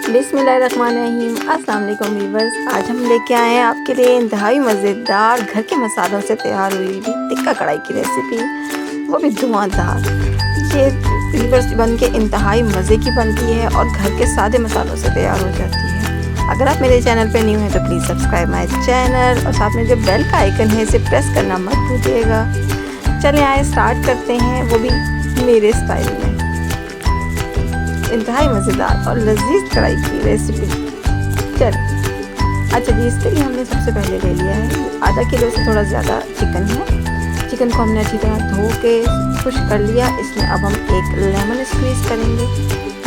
बिस्मिल्लाहिर्रहमानिर्रहीम। अस्सलाम वालेकुम व्यूअर्स। आज हम लेके आए हैं आपके लिए इंतहाई मज़ेदार घर के मसालों से तैयार हुई हुई टिक्का कढ़ाई की रेसिपी, वो भी धुआंधार। ये व्यूअर्स बन के इंतहाई मज़े की बनती है और घर के सादे मसालों से तैयार हो जाती है। अगर आप मेरे चैनल पे न्यू हैं तो प्लीज़ सब्सक्राइब माई चैनल और साथ में जो बेल का आइकन है इसे प्रेस करना मत भूलिएगा। चलें आए स्टार्ट करते हैं, वो भी मेरे स्टाइल में। इंतहाई मज़ेदार और लजीज कढ़ाई की रेसिपी। चल अच्छा जी, इसके लिए हमने सबसे पहले ले लिया है आधा किलो से थोड़ा ज़्यादा चिकन है। चिकन को हमने अच्छी तरह धो के खुश कर लिया। इसमें अब हम एक लेमन स्क्वीज़ करेंगे।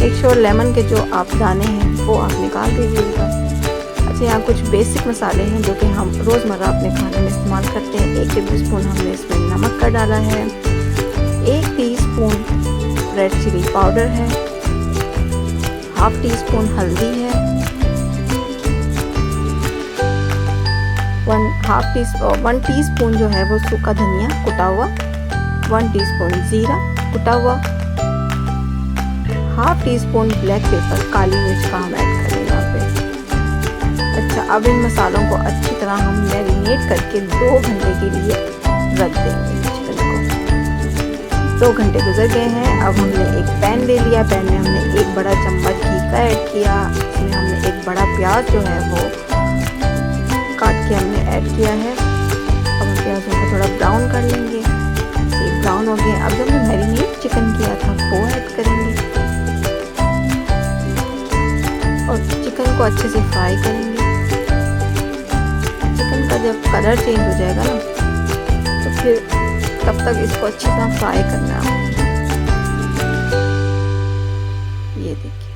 एक श्योर लेमन के जो आप दाने हैं वो आप निकाल दीजिएगा। अच्छा, यहाँ कुछ बेसिक मसाले हैं जो कि हम रोज़मर्रा अपने खाने में इस्तेमाल करते हैं। 1 टेबल स्पून हमने इसमें नमक का डाला है। 1 टीस्पून रेड चिली पाउडर है। हाफ टी स्पून हल्दी है। 1 टीस्पून जो है वो सूखा धनिया कुटा हुआ। 1 टीस्पून जीरा कुटा हुआ। Half teaspoon black pepper काली मिर्च का हम ऐड करेंगे यहाँ पे। अच्छा, अब इन मसालों को अच्छी तरह हम मैरिनेट करके 2 घंटे के लिए रख देंगे चिकन को। 2 घंटे गुजर गए हैं। अब हमने एक पैन ले लिया। पैन में हमने 1 बड़ा चम्मच घी का ऐड किया। इसमें हमने 1 बड़ा प्याज जो है वो काट के हमने ऐड किया है। अब हम प्याजों को थोड़ा ब्राउन कर लेंगे। ये ब्राउन हो गए। अब जो हमने मैरिनेट चिकन किया था वो ऐड करेंगे और चिकन को अच्छे से फ्राई करेंगे। चिकन का जब कलर चेंज हो जाएगा ना तो फिर तब तक इसको अच्छी तरह फ्राई करना है। ये देखिए,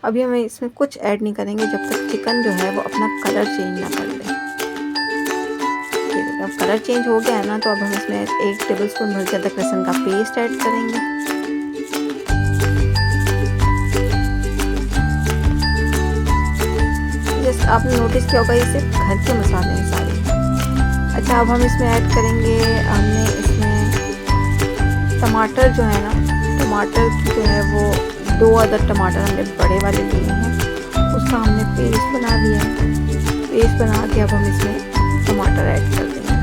अभी हमें इसमें कुछ ऐड नहीं करेंगे जब तक चिकन जो है वो अपना कलर चेंज ना कर ले। ये देखिए, अब कलर चेंज हो गया है ना, तो अब हम इसमें 1 टेबल स्पून भर के अदरक लहसुन का पेस्ट ऐड करेंगे। जैसे आपने नोटिस किया होगा, ये सिर्फ घर के मसाले हैं सारे। अच्छा, अब हम इसमें ऐड करेंगे, हमने इसमें टमाटर जो है ना, टमाटर जो है वो 2 अदद टमाटर हमने बड़े वाले लिए हैं। उसका हमने पेस्ट बना लिया है। पेस्ट बना के अब हम इसमें टमाटर ऐड कर देंगे।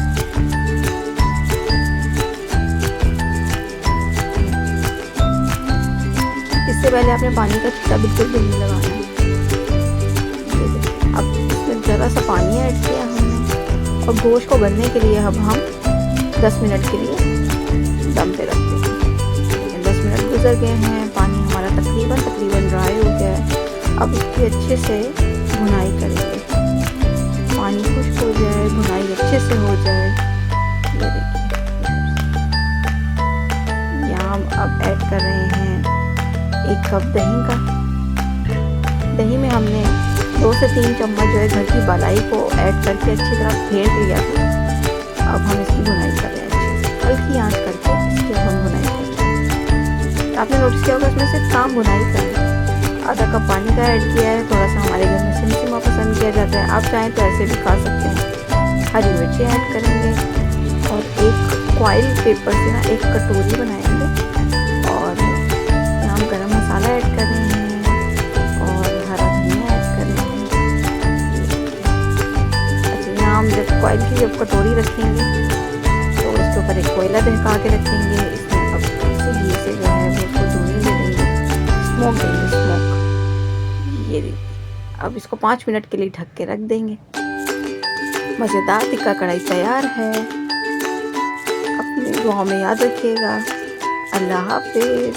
इससे पहले आपने पानी का छिट्टा बिल्कुल भी नहीं लगाना है। अब इसमें ज़रा सा पानी ऐड किया हमने और गोश्त को गलने के लिए अब हम 10 मिनट के लिए दम पे रख देंगे। 10 मिनट गुजर गए हैं। पानी हमारा तकरीबन ड्राई हो गया है। अब इसकी अच्छे से भुनाई करेंगे। पानी खुश्क हो जाए, भुनाई अच्छे से हो जाए। ये देखिए, यहाँ हम अब ऐड कर रहे हैं 1 कप दही का। दही में हमने 2 से 3 चम्मच जो है घर की मलाई को ऐड करके अच्छी तरह फेंट लिया था। अब हम इसकी भुनाई कर रहे हैं अच्छे से, हल्की आंच करके इसकी हम भुनाई कर रहे हैं। आपने नोटिस किया होगा, इसमें सिर्फ काम भुनाई का है। आधा कप पानी का ऐड किया है। थोड़ा सा हमारे घर में सिमसिमा पसंद किया जाता है, आप चाहें तो ऐसे भी खा सकते हैं। हरी मिर्ची ऐड करेंगे और एक फॉइल पेपर से ना 1 कटोरी बनाएंगे। और यहाँ हम गरम मसाला ऐड कर रहे हैं और हरा धनिया ऐड कर रहे हैं। अच्छा, यहाँ हम जब फॉइल की कटोरी रखेंगे तो उसके ऊपर एक कोयला दहका के रखेंगे। इसमें अब घी से जो है वो उसको धुनी दे देंगे, स्मोक देंगे, स्मोक। ये देखिए, अब इसको 5 मिनट के लिए ढक के रख देंगे। मज़ेदार टिक्का कढ़ाई तैयार है। अपनी दुआओं में याद रखिएगा। अल्लाह हाफिज़।